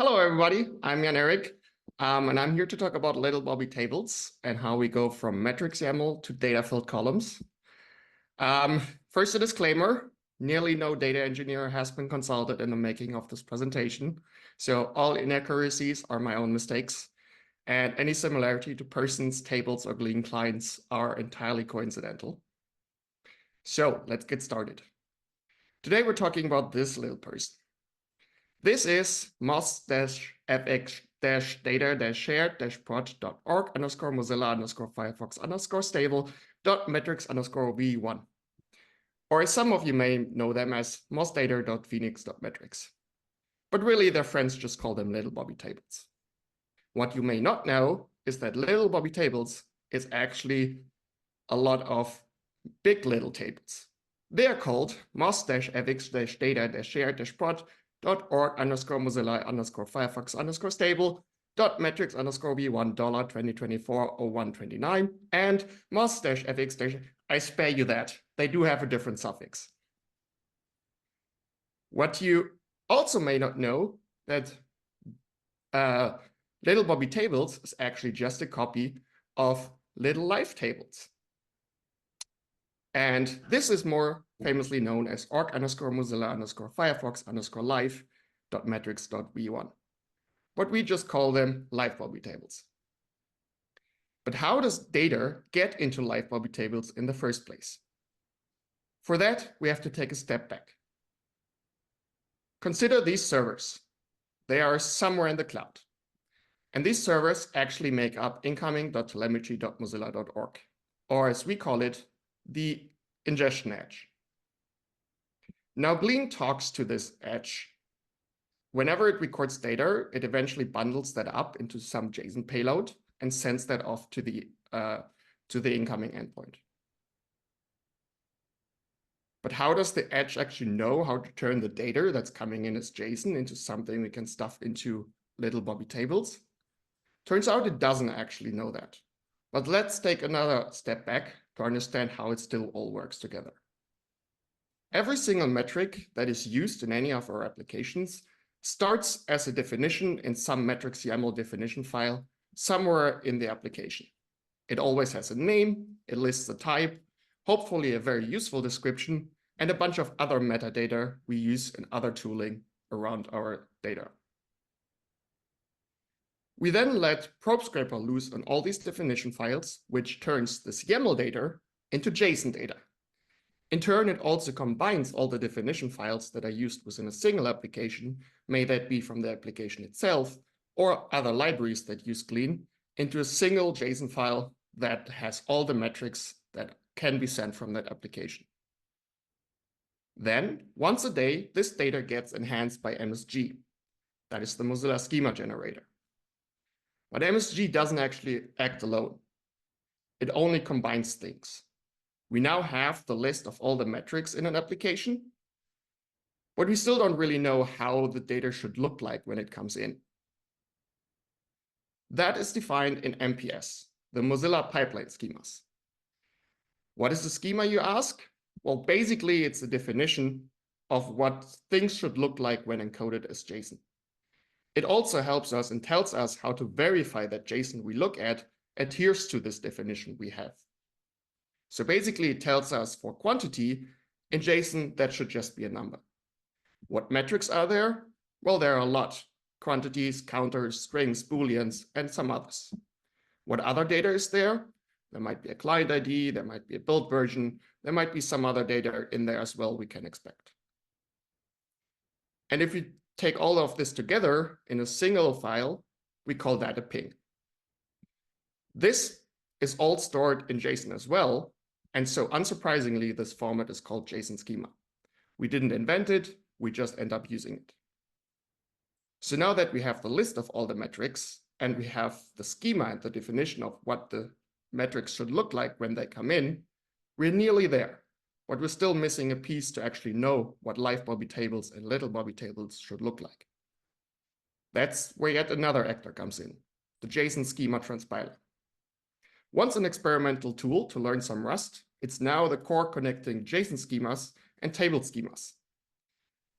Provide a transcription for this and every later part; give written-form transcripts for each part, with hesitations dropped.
Hello, everybody. I'm Jan-Erik, and I'm here to talk about little Bobby tables and how we go from metrics.yaml to data-filled columns. First, a disclaimer. Nearly no data engineer has been consulted in the making of this presentation, so all inaccuracies are my own mistakes, and any similarity to persons, tables, or Glean clients are entirely coincidental. So let's get started. Today, we're talking about this little person. This is mos-fx-data-shared-prod.org_mozilla_firefox_stable.metrics_v1. Or some of you may know them as mosdata.phoenix.metrics. But really, their friends just call them little Bobby tables. What you may not know is that little Bobby tables is actually a lot of big little tables. They are called mos-fx-data-shared-prod.org_mozilla_firefox_stable.metrics_v1 $2024-0129 and mos-fx. I spare you that. They do have a different suffix. What you also may not know that little Bobby tables is actually just a copy of little life tables. And this is more famously known as org_mozilla_firefox_life.metrics.v1. But we just call them live Bobby tables. But how does data get into live Bobby tables in the first place? For that, we have to take a step back. Consider these servers. They are somewhere in the cloud. And these servers actually make up incoming.telemetry.mozilla.org, or as we call it, the ingestion edge. Now, Glean talks to this edge. Whenever it records data, it eventually bundles that up into some JSON payload and sends that off to the incoming endpoint. But how does the edge actually know how to turn the data that's coming in as JSON into something we can stuff into little Bobby tables? Turns out it doesn't actually know that. But let's take another step back to understand how it still all works together. Every single metric that is used in any of our applications starts as a definition in some metrics.yaml definition file somewhere in the application. It always has a name, it lists a type, hopefully a very useful description, and a bunch of other metadata we use in other tooling around our data. We then let Probe Scraper loose on all these definition files, which turns this YAML data into JSON data. In turn, it also combines all the definition files that are used within a single application, may that be from the application itself or other libraries that use Glean, into a single JSON file that has all the metrics that can be sent from that application. Then, once a day, this data gets enhanced by MSG. That is the Mozilla schema generator. But MSG doesn't actually act alone. It only combines things. We now have the list of all the metrics in an application, but we still don't really know how the data should look like when it comes in. That is defined in MPS, the Mozilla pipeline schemas. What is the schema, you ask? Well, basically, it's a definition of what things should look like when encoded as JSON. It also helps us and tells us how to verify that JSON we look at adheres to this definition we have. So basically, it tells us for quantity in JSON, that should just be a number. What metrics are there? Well, there are a lot. Quantities, counters, strings, booleans, and some others. What other data is there? There might be a client ID, there might be a build version, there might be some other data in there as well we can expect. And if we take all of this together in a single file, we call that a ping. This is all stored in JSON as well, and so unsurprisingly, this format is called JSON schema. We didn't invent it, we just end up using it. So now that we have the list of all the metrics, and we have the schema and the definition of what the metrics should look like when they come in, we're nearly there. But we're still missing a piece to actually know what live Bobby tables and little Bobby tables should look like. That's where yet another actor comes in, the JSON schema transpiler. Once an experimental tool to learn some Rust, it's now the core connecting JSON schemas and table schemas.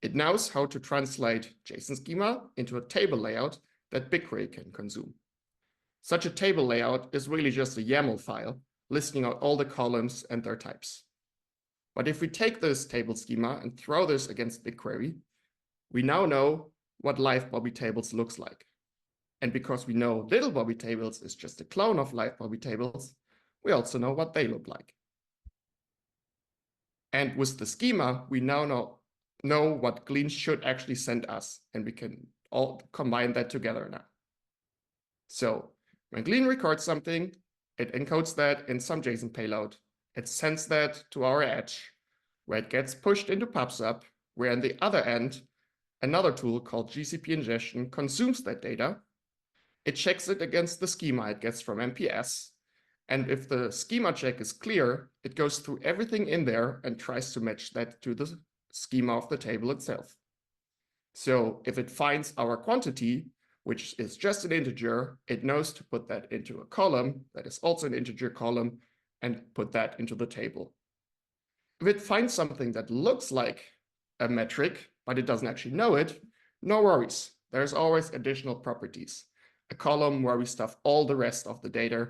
It knows how to translate JSON schema into a table layout that BigQuery can consume. Such a table layout is really just a YAML file listing out all the columns and their types. But if we take this table schema and throw this against BigQuery, we now know what live Bobby tables looks like. And because we know little Bobby tables is just a clone of live Bobby tables, we also know what they look like. And with the schema, we now know what Glean should actually send us, and we can all combine that together now. So when Glean records something, it encodes that in some JSON payload. It sends that to our edge, where it gets pushed into PubSub, where on the other end, another tool called GCP ingestion consumes that data. It checks it against the schema it gets from MPS. And if the schema check is clear, it goes through everything in there and tries to match that to the schema of the table itself. So if it finds our quantity, which is just an integer, it knows to put that into a column that is also an integer column and put that into the table. If it finds something that looks like a metric, but it doesn't actually know it, no worries. There's always additional properties. A column where we stuff all the rest of the data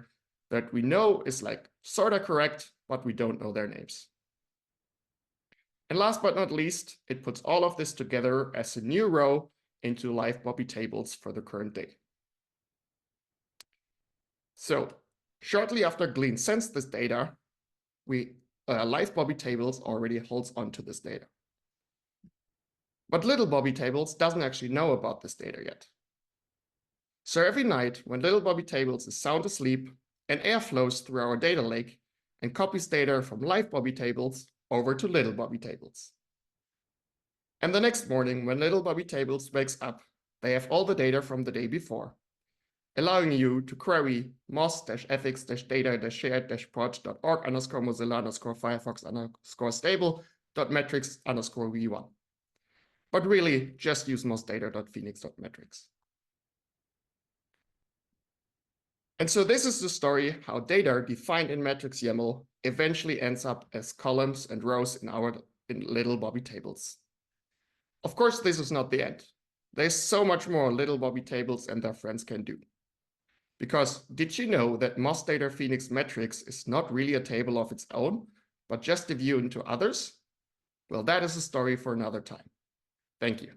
that we know is like sort of correct, but we don't know their names. And last but not least, it puts all of this together as a new row into live Bobby tables for the current day. So shortly after Glean sends this data, live Bobby tables already holds onto this data. But little Bobby tables doesn't actually know about this data yet. So every night when little Bobby tables is sound asleep, an air flows through our data lake and copies data from live Bobby tables over to little Bobby tables. And the next morning, when little Bobby tables wakes up, they have all the data from the day before, allowing you to query mos-ethics-data-shared-proj.org_mozilla_firefox_stable.metrics_v1. But really, just use mosdata.phoenix.metrics. And so this is the story how data defined in metrics.yaml eventually ends up as columns and rows in little Bobby tables. Of course, this is not the end. There's so much more little Bobby tables and their friends can do. Because did you know that mosdata Phoenix metrics is not really a table of its own, but just a view into others? Well, that is a story for another time. Thank you.